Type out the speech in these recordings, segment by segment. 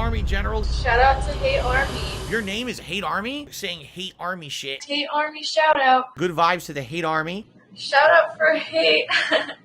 Army General. Shout out to Hate Army. Your name is Hate Army? Saying Hate Army shit. Hate Army shout out. Good vibes to the Hate Army. Shout out for hate.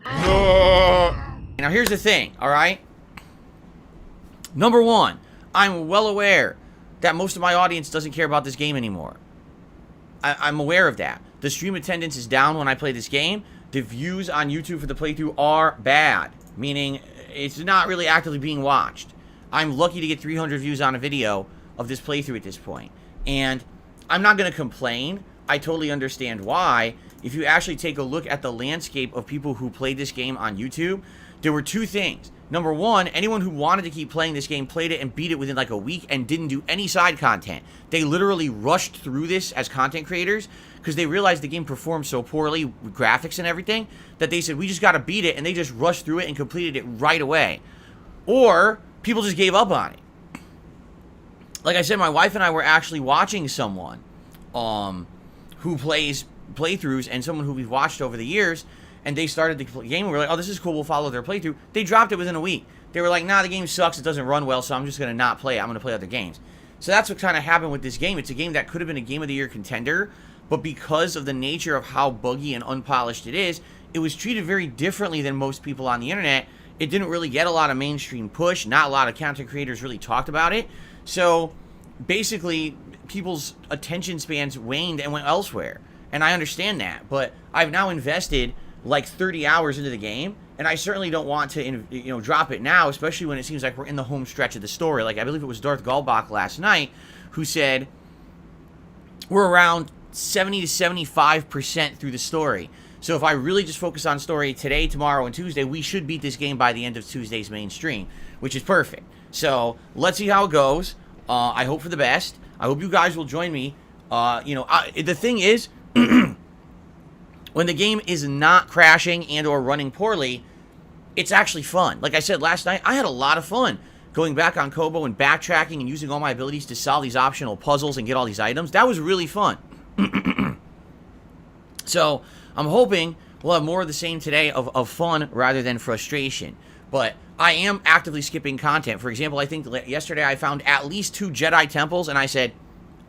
Now here's the thing, alright? Number one, I'm well aware that most of my audience doesn't care about this game anymore. I'm aware of that. The stream attendance is down when I play this game. The views on YouTube for the playthrough are bad, meaning it's not really actively being watched. I'm lucky to get 300 views on a video of this playthrough at this point. And I'm not going to complain. I totally understand why. If you actually take a look at the landscape of people who played this game on YouTube, there were two things. Number one, anyone who wanted to keep playing this game played it and beat it within like a week and didn't do any side content. They literally rushed through this as content creators because they realized the game performed so poorly with graphics and everything that they said, we just got to beat it, and they just rushed through it and completed it right away. Or people just gave up on it. Like I said, my wife and I were actually watching someone who plays playthroughs and someone who we've watched over the years, and they started the game and we were like, oh, this is cool, we'll follow their playthrough. They dropped it within a week. They were like, nah, the game sucks, it doesn't run well, so I'm just going to not play it. I'm going to play other games. So that's what kind of happened with this game. It's a game that could have been a Game of the Year contender, but because of the nature of how buggy and unpolished it is, it was treated very differently than most people on the internet. It didn't really get a lot of mainstream push. Not a lot of content creators really talked about it. So basically, people's attention spans waned and went elsewhere. And I understand that, but I've now invested like 30 hours into the game, and I certainly don't want to, drop it now, especially when it seems like we're in the home stretch of the story. Like, I believe it was Darth Gulbach last night who said we're around 70 to 75% through the story. So if I really just focus on story today, tomorrow, and Tuesday, we should beat this game by the end of Tuesday's mainstream, which is perfect. So let's see how it goes. I hope for the best. I hope you guys will join me. The thing is, when the game is not crashing and or running poorly, it's actually fun. Like I said last night, I had a lot of fun going back on Kobo and backtracking and using all my abilities to solve these optional puzzles and get all these items. That was really fun. So I'm hoping we'll have more of the same today of fun rather than frustration. But I am actively skipping content. For example, I think yesterday I found at least 2 Jedi temples, and I said,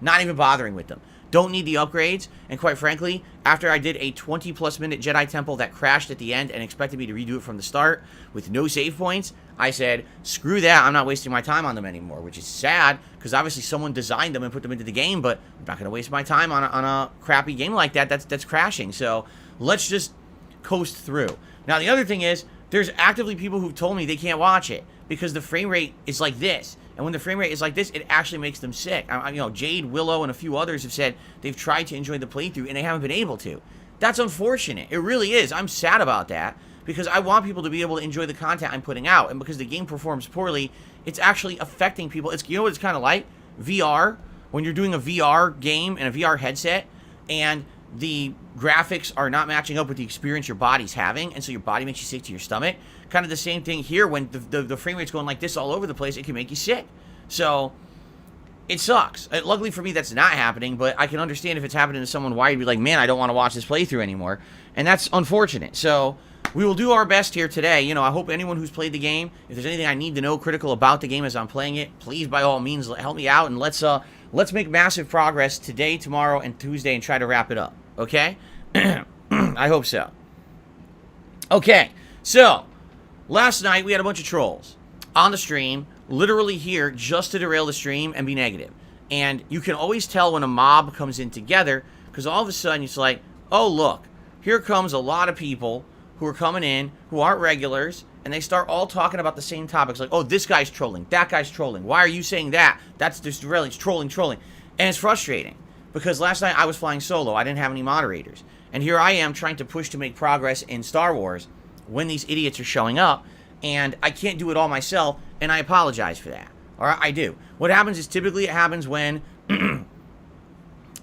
not even bothering with them. Don't need the upgrades, and quite frankly, after I did a 20-plus minute Jedi temple that crashed at the end and expected me to redo it from the start with no save points, I said, screw that, I'm not wasting my time on them anymore, which is sad, because obviously someone designed them and put them into the game, but I'm not going to waste my time on a crappy game like that that's crashing, so let's just coast through. Now, the other thing is, there's actively people who've told me they can't watch it, because the frame rate is like this. And when the frame rate is like this, it actually makes them sick. Jade, Willow, and a few others have said they've tried to enjoy the playthrough and they haven't been able to. That's unfortunate. It really is. I'm sad about that because I want people to be able to enjoy the content I'm putting out. And because the game performs poorly, it's actually affecting people. You know what it's kind of like? VR. When you're doing a VR game and a VR headset and the graphics are not matching up with the experience your body's having, and so your body makes you sick to your stomach. Kind of the same thing here. When the frame rate's going like this all over the place, it can make you sick. So it sucks. Luckily for me, that's not happening, but I can understand if it's happening to someone, why you'd be like, man, I don't want to watch this playthrough anymore. And that's unfortunate. So we will do our best here today. I hope anyone who's played the game, if there's anything I need to know critical about the game as I'm playing it, please, by all means, help me out, and let's make massive progress today, tomorrow, and Tuesday and try to wrap it up. Okay? I hope so. Okay, so last night we had a bunch of trolls on the stream, literally here just to derail the stream and be negative. And you can always tell when a mob comes in together, because all of a sudden it's like, oh look, here comes a lot of people who are coming in who aren't regulars, and they start all talking about the same topics, like, oh, this guy's trolling, that guy's trolling, why are you saying that? That's just derailing, it's trolling. And it's frustrating. Because last night I was flying solo. I didn't have any moderators. And here I am trying to push to make progress in Star Wars when these idiots are showing up. And I can't do it all myself, and I apologize for that. Alright, I do. What happens is typically it happens when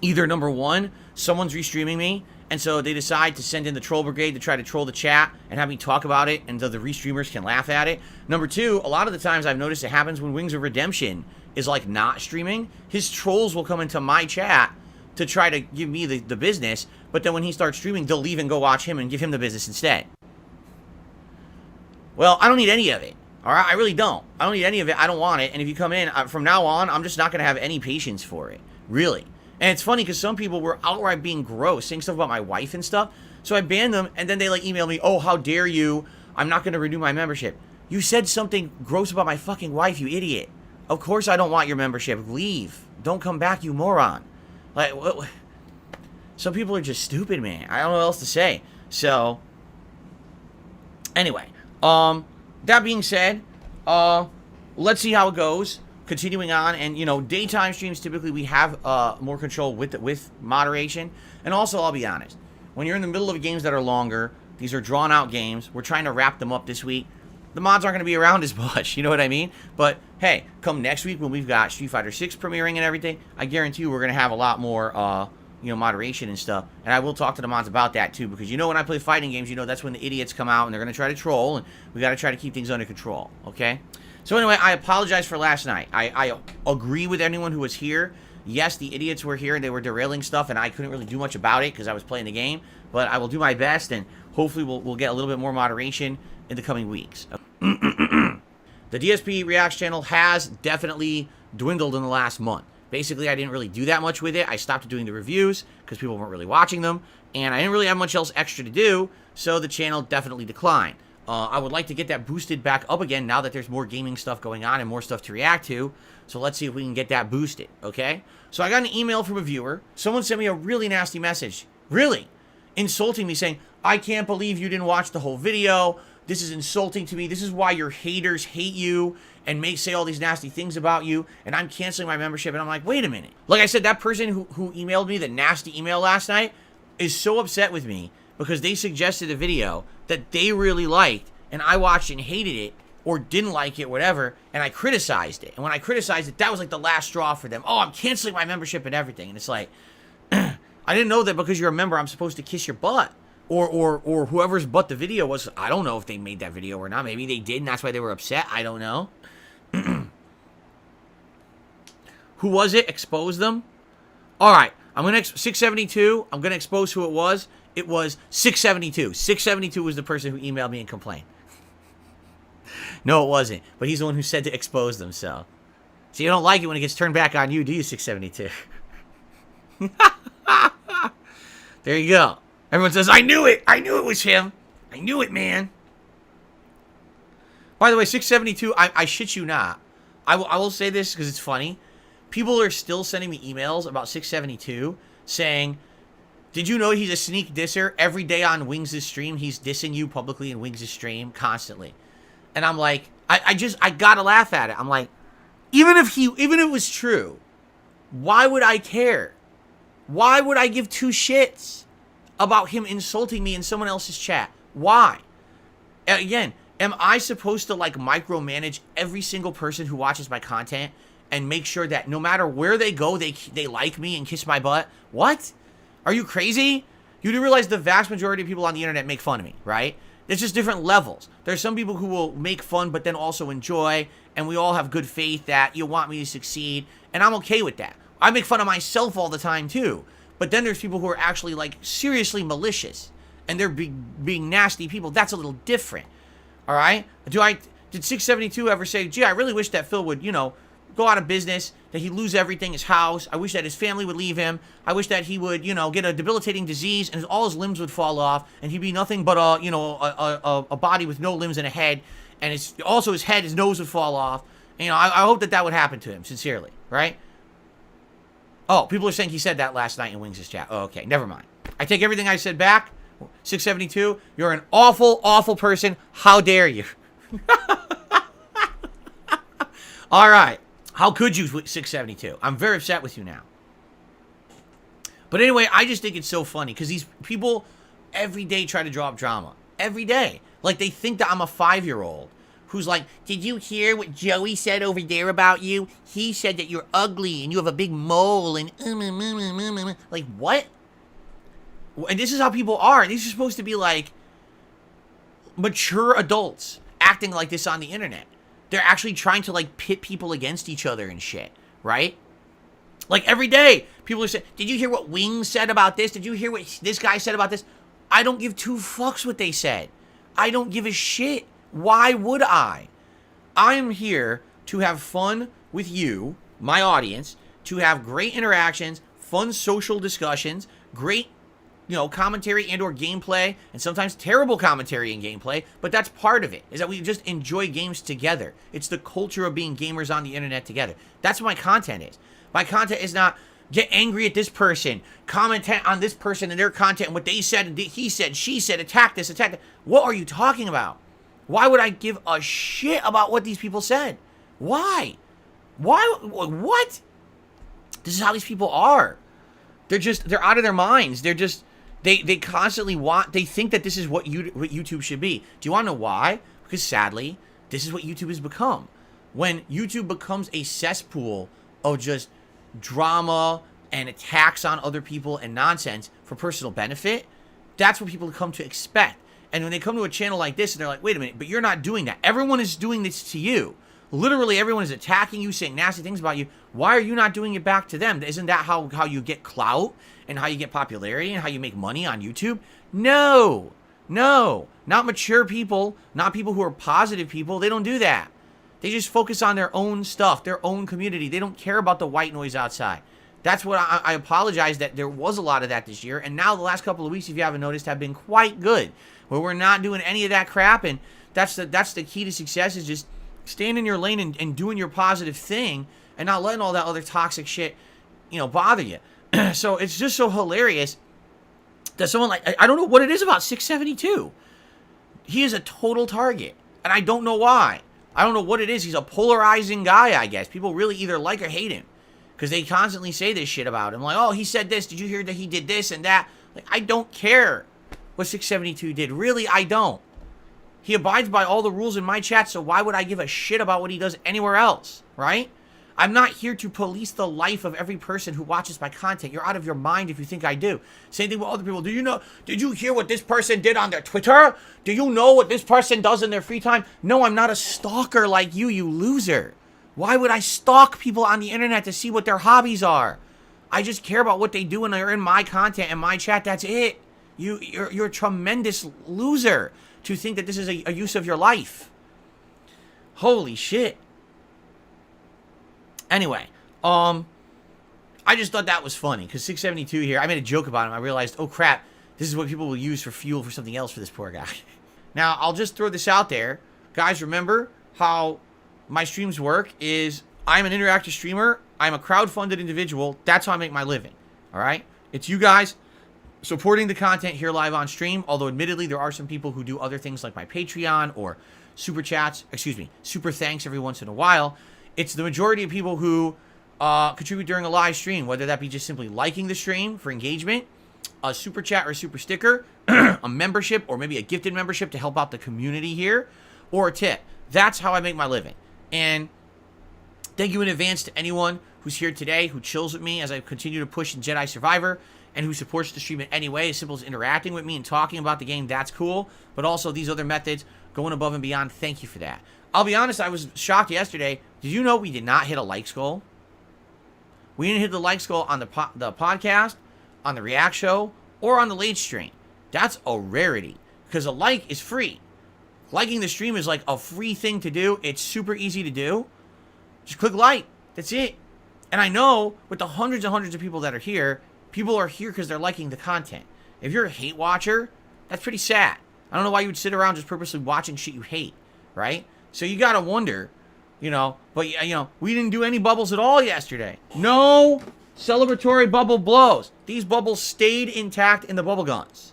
either, number one, someone's restreaming me, and so they decide to send in the troll brigade to try to troll the chat and have me talk about it, and so the restreamers can laugh at it. Number two, a lot of the times I've noticed it happens when Wings of Redemption is like not streaming. His trolls will come into my chat to try to give me the business, but then when he starts streaming, they'll leave and go watch him and give him the business instead. Well, I don't need any of it. All right, I really don't. I don't need any of it. I don't want it. And if you come in, from now on, I'm just not going to have any patience for it. Really. And it's funny because some people were outright being gross, saying stuff about my wife and stuff. So I banned them, and then they like email me, oh, how dare you? I'm not going to renew my membership. You said something gross about my fucking wife, you idiot. Of course I don't want your membership. Leave. Don't come back, you moron. Like, what? Some people are just stupid, man. I don't know what else to say. So, anyway, that being said, let's see how it goes. Continuing on, and you know, daytime streams typically we have more control with moderation. And also, I'll be honest, when you're in the middle of games that are longer, these are drawn out games. We're trying to wrap them up this week. The mods aren't going to be around as much, you know what I mean? But hey, come next week when we've got Street Fighter 6 premiering and everything, I guarantee you we're going to have a lot more you know, moderation and stuff. And I will talk to the mods about that too, because you know when I play fighting games, you know that's when the idiots come out and they're going to try to troll, and we got to try to keep things under control, okay? So anyway, I apologize for last night. I agree with anyone who was here. Yes, the idiots were here and they were derailing stuff, and I couldn't really do much about it because I was playing the game, but I will do my best, and hopefully we'll get a little bit more moderation in the coming weeks. The DSP Reacts channel has definitely dwindled in the last month. Basically, I didn't really do that much with it. I stopped doing the reviews because people weren't really watching them, and I didn't really have much else extra to do, so the channel definitely declined. I would like to get that boosted back up again now that there's more gaming stuff going on and more stuff to react to, so let's see if we can get that boosted, okay? So I got an email from a viewer. Someone sent me a really nasty message, really, insulting me, saying, I can't believe you didn't watch the whole video. This is insulting to me. This is why your haters hate you and may say all these nasty things about you, and I'm canceling my membership. And I'm like, wait a minute. Like I said, that person who emailed me the nasty email last night is so upset with me because they suggested a video that they really liked, and I watched and hated it, or didn't like it, whatever, and I criticized it. And when I criticized it, that was like the last straw for them. Oh, I'm canceling my membership and everything. And it's like, I didn't know that because you're a member, I'm supposed to kiss your butt. Or whoever's butt the video was. I don't know if they made that video or not. Maybe they did, and that's why they were upset. I don't know. Who was it? Expose them? Alright, I'm going to... 672, I'm going to expose who it was. It was 672. 672 was the person who emailed me and complained. No, it wasn't. But he's the one who said to expose them, so... So you don't like it when it gets turned back on you, do you, 672? There you go. Everyone says, I knew it! I knew it was him! I knew it, man! By the way, 672, I shit you not. I will say this because it's funny. People are still sending me emails about 672 saying, did you know he's a sneak disser? Every day on Wings' stream, he's dissing you publicly in Wings' stream constantly. And I'm like, I gotta laugh at it. I'm like, even if it was true, why would I care? Why would I give two shits about him insulting me in someone else's chat? Why? Again, am I supposed to like micromanage every single person who watches my content and make sure that no matter where they go, they like me and kiss my butt? What? Are you crazy? You do realize the vast majority of people on the internet make fun of me, right? It's just different levels. There's some people who will make fun but then also enjoy, and we all have good faith that you want me to succeed, and I'm okay with that. I make fun of myself all the time too. But then there's people who are actually like seriously malicious, and they're being nasty people. That's a little different. All right? Did 672 ever say, gee, I really wish that Phil would, you know, go out of business, that he'd lose everything, his house. I wish that his family would leave him. I wish that he would, you know, get a debilitating disease and all his limbs would fall off, and he'd be nothing but a, you know, a body with no limbs and a head, and it's also his head, his nose would fall off. And, you know, I hope that would happen to him, sincerely, right? Oh, people are saying he said that last night in Wings' chat. Oh, okay, never mind. I take everything I said back. 672, you're an awful, awful person. How dare you? All right. How could you, 672? I'm very upset with you now. But anyway, I just think it's so funny because these people every day try to draw up drama. Every day. Like they think that I'm a 5-year-old who's like, did you hear what Joey said over there about you? He said that you're ugly and you have a big mole and... Like, what? And this is how people are. These are supposed to be like mature adults acting like this on the internet. They're actually trying to like pit people against each other and shit, right? Like every day, people are saying, did you hear what Wings said about this? Did you hear what this guy said about this? I don't give two fucks what they said. I don't give a shit. Why would I? I'm here to have fun with you, my audience, to have great interactions, fun social discussions, great, commentary and or gameplay, and sometimes terrible commentary and gameplay, but that's part of it, is that we just enjoy games together. It's the culture of being gamers on the internet together. That's what my content is. My content is not get angry at this person, comment on this person and their content and what they said, and he said, she said, attack this, attack that. What are you talking about? Why would I give a shit about what these people said? Why? What? This is how these people are. They're out of their minds. They constantly they think that this is what YouTube should be. Do you want to know why? Because sadly, this is what YouTube has become. When YouTube becomes a cesspool of just drama and attacks on other people and nonsense for personal benefit, that's what people come to expect. And when they come to a channel like this and they're like, wait a minute, but you're not doing that. Everyone is doing this to you. Literally everyone is attacking you, saying nasty things about you. Why are you not doing it back to them? Isn't that how you get clout and how you get popularity and how you make money on YouTube? No, not mature people, not people who are positive people. They don't do that. They just focus on their own stuff, their own community. They don't care about the white noise outside. That's what I apologize that there was a lot of that this year. And now the last couple of weeks, if you haven't noticed, have been quite good. Where we're not doing any of that crap. And that's the key to success, is just staying in your lane and doing your positive thing and not letting all that other toxic shit, bother you. So it's just so hilarious that someone like, I don't know what it is about 672. He is a total target. And I don't know why. I don't know what it is. He's a polarizing guy, I guess. People really either like or hate him because they constantly say this shit about him. Like, oh, he said this. Did you hear that he did this and that? Like, I don't care what 672 did. Really, I don't. He abides by all the rules in my chat, so why would I give a shit about what he does anywhere else, right? I'm not here to police the life of every person who watches my content. You're out of your mind if you think I do. Same thing with other people. Did you hear what this person did on their Twitter? Do you know what this person does in their free time? No, I'm not a stalker like you loser. Why would I stalk people on the internet to see what their hobbies are? I just care about what they do when they're in my content and my chat. That's it. You're a tremendous loser to think that this is a use of your life. Holy shit. Anyway, I just thought that was funny because 672 here, I made a joke about him. I realized, oh crap, this is what people will use for fuel for something else for this poor guy. Now, I'll just throw this out there. Guys, remember how my streams work is I'm an interactive streamer. I'm a crowd-funded individual. That's how I make my living. All right? It's you guys supporting the content here live on stream, although admittedly there are some people who do other things like my Patreon or super chats, super thanks every once in a while. It's the majority of people who contribute during a live stream, whether that be just simply liking the stream for engagement, a super chat or a super sticker, a membership or maybe a gifted membership to help out the community here, or a tip. That's how I make my living. And thank you in advance to anyone who's here today, who chills with me as I continue to push in Jedi Survivor, and who supports the stream in any way, as simple as interacting with me and talking about the game. That's cool. But also these other methods, going above and beyond. Thank you for that. I'll be honest, I was shocked yesterday. Did you know we did not hit a likes goal? We didn't hit the likes goal on the podcast, on the React show, or on the late stream. That's a rarity because a like is free. Liking the stream is like a free thing to do. It's super easy to do. Just click like. That's it. And I know with the hundreds and hundreds of people that are here because they're liking the content. If you're a hate watcher, that's pretty sad. I don't know why you would sit around just purposely watching shit you hate, right? So you gotta wonder, but we didn't do any bubbles at all yesterday. No celebratory bubble blows. These bubbles stayed intact in the bubble guns.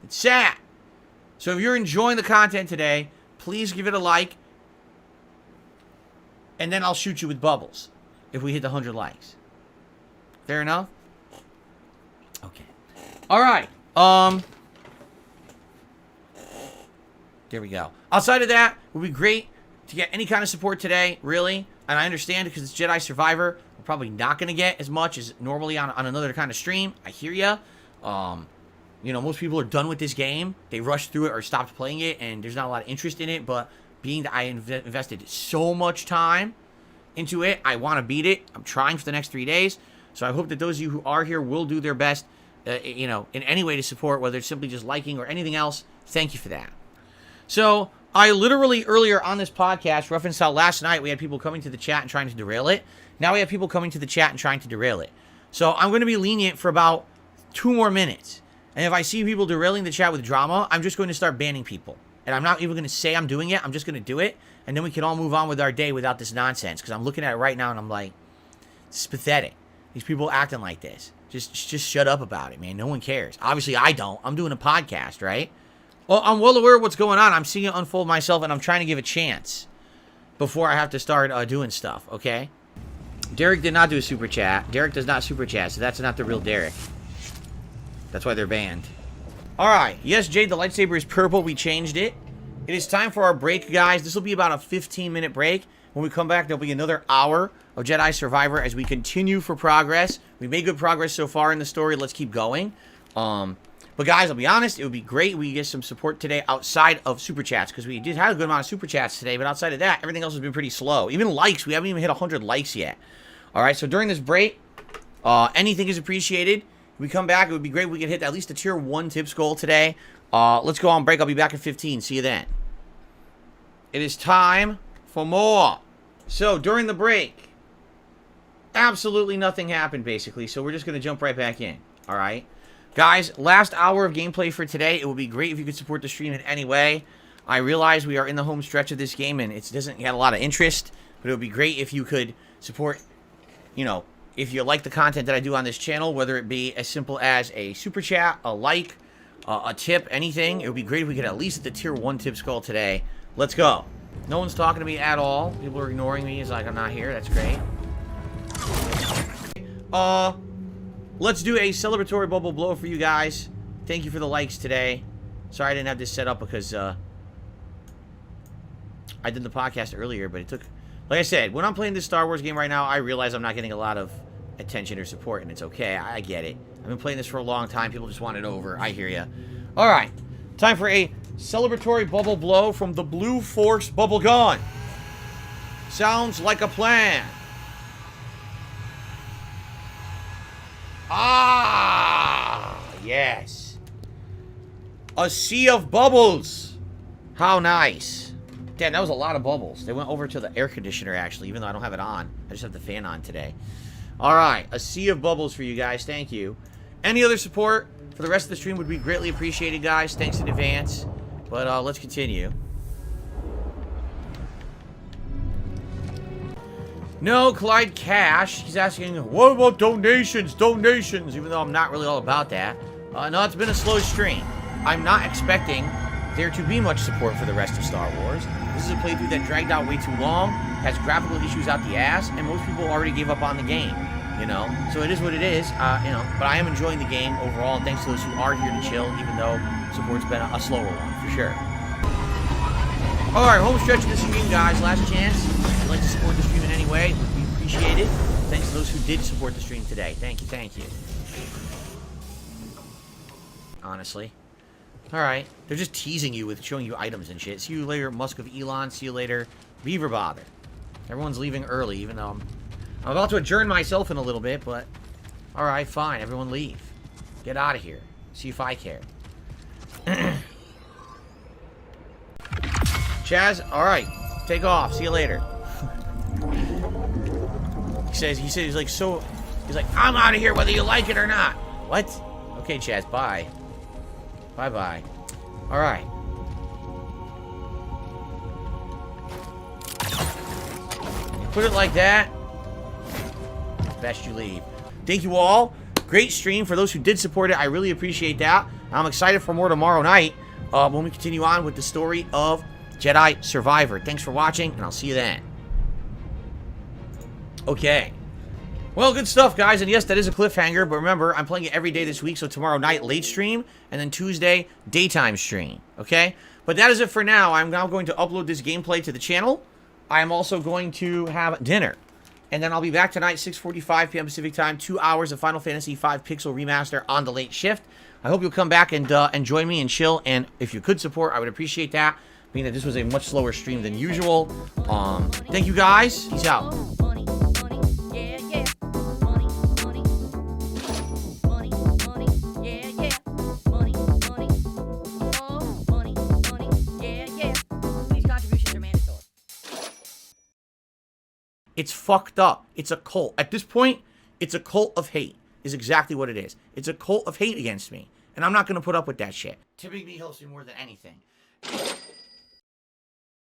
It's sad. So if you're enjoying the content today, please give it a like. And then I'll shoot you with bubbles if we hit the 100 likes. Fair enough? Okay. All right. There we go. Outside of that, it would be great to get any kind of support today, really. And I understand because it's Jedi Survivor, we're probably not going to get as much as normally on another kind of stream. I hear ya. Most people are done with this game. They rushed through it or stopped playing it, and there's not a lot of interest in it. But being that I invested so much time into it, I want to beat it. I'm trying for the next 3 days. So I hope that those of you who are here will do their best, in any way to support, whether it's simply just liking or anything else. Thank you for that. So I literally earlier on this podcast referenced how last night we had people coming to the chat and trying to derail it. Now we have people coming to the chat and trying to derail it. So I'm going to be lenient for about 2 more minutes. And if I see people derailing the chat with drama, I'm just going to start banning people. And I'm not even going to say I'm doing it. I'm just going to do it. And then we can all move on with our day without this nonsense. Because I'm looking at it right now and I'm like, this is pathetic. These people acting like this. Just shut up about it, man. No one cares. Obviously, I don't. I'm doing a podcast, right? Well, I'm well aware of what's going on. I'm seeing it unfold myself, and I'm trying to give a chance before I have to start doing stuff, okay? Derek did not do a super chat. Derek does not super chat, so that's not the real Derek. That's why they're banned. All right. Yes, Jade, the lightsaber is purple. We changed it. It is time for our break, guys. This will be about a 15-minute break. When we come back, there'll be another hour of Jedi Survivor as we continue for progress. We made good progress so far in the story. Let's keep going. But guys, I'll be honest, it would be great if we get some support today outside of Super Chats, because we did have a good amount of Super Chats today, but outside of that, everything else has been pretty slow. Even likes, we haven't even hit 100 likes yet. Alright, so during this break, anything is appreciated. If we come back, it would be great if we could hit at least a tier 1 tips goal today. Let's go on break. I'll be back at 15. See you then. It is time for more. So, during the break, absolutely nothing happened, basically, so we're just going to jump right back in. Alright? Guys, last hour of gameplay for today. It would be great if you could support the stream in any way. I realize we are in the home stretch of this game and it doesn't get a lot of interest, but it would be great if you could support, you know, if you like the content that I do on this channel, whether it be as simple as a super chat, a like, a tip, anything. It would be great if we could at least hit the tier 1 tip skull today. Let's go. No one's talking to me at all. People are ignoring me. It's like I'm not here. That's great. Let's do a celebratory bubble blow for you guys. Thank you for the likes today. Sorry I didn't have this set up because I did the podcast earlier, but it took... Like I said, when I'm playing this Star Wars game right now, I realize I'm not getting a lot of attention or support, and it's okay. I get it. I've been playing this for a long time. People just want it over. I hear ya. All right. Time for a celebratory bubble blow from the Blue Force Bubble Gun. Sounds like a plan. Ah, yes. A sea of bubbles. How nice. Damn, that was a lot of bubbles. They went over to the air conditioner, actually, even though I don't have it on. I just have the fan on today. All right, a sea of bubbles for you guys. Thank you. Any other support for the rest of the stream would be greatly appreciated, guys. Thanks in advance. But let's continue. No, Clyde Cash. He's asking, what about donations? Donations, even though I'm not really all about that. No, it's been a slow stream. I'm not expecting there to be much support for the rest of Star Wars. This is a playthrough that dragged out way too long, has graphical issues out the ass, and most people already gave up on the game, you know? So it is what it is, you know, but I am enjoying the game overall, and thanks to those who are here to chill, even though support's been a slower one, for sure. Alright, home stretch of the stream, guys. Last chance. If you'd like to support the stream in any way, it would be appreciated. Thanks to those who did support the stream today. Thank you, thank you. Honestly. Alright. They're just teasing you with showing you items and shit. See you later, Musk of Elon. See you later, Beaver Bother. Everyone's leaving early, even though I'm about to adjourn myself in a little bit, but... Alright, fine. Everyone leave. Get out of here. See if I care. Chaz, alright. Take off. See you later. He's like, so... He's like, I'm out of here whether you like it or not. What? Okay, Chaz, bye. Bye-bye. Alright. You put it like that, best you leave. Thank you all. Great stream. For those who did support it, I really appreciate that. I'm excited for more tomorrow night when we continue on with the story of Jedi Survivor. Thanks for watching, and I'll see you then. Okay. Well, good stuff, guys. And yes, that is a cliffhanger, but remember, I'm playing it every day this week, so tomorrow night, late stream, and then Tuesday, daytime stream, okay? But that is it for now. I'm now going to upload this gameplay to the channel. I am also going to have dinner. And then I'll be back tonight, 6:45 p.m. Pacific Time, 2 hours of Final Fantasy V Pixel Remaster on the late shift. I hope you'll come back and join me and chill, and if you could support, I would appreciate that, being that this was a much slower stream than usual. Thank you, guys. Peace out. It's fucked up. It's a cult. At this point, it's a cult of hate is exactly what it is. It's a cult of hate against me. And I'm not going to put up with that shit. Tipping me helps me more than anything.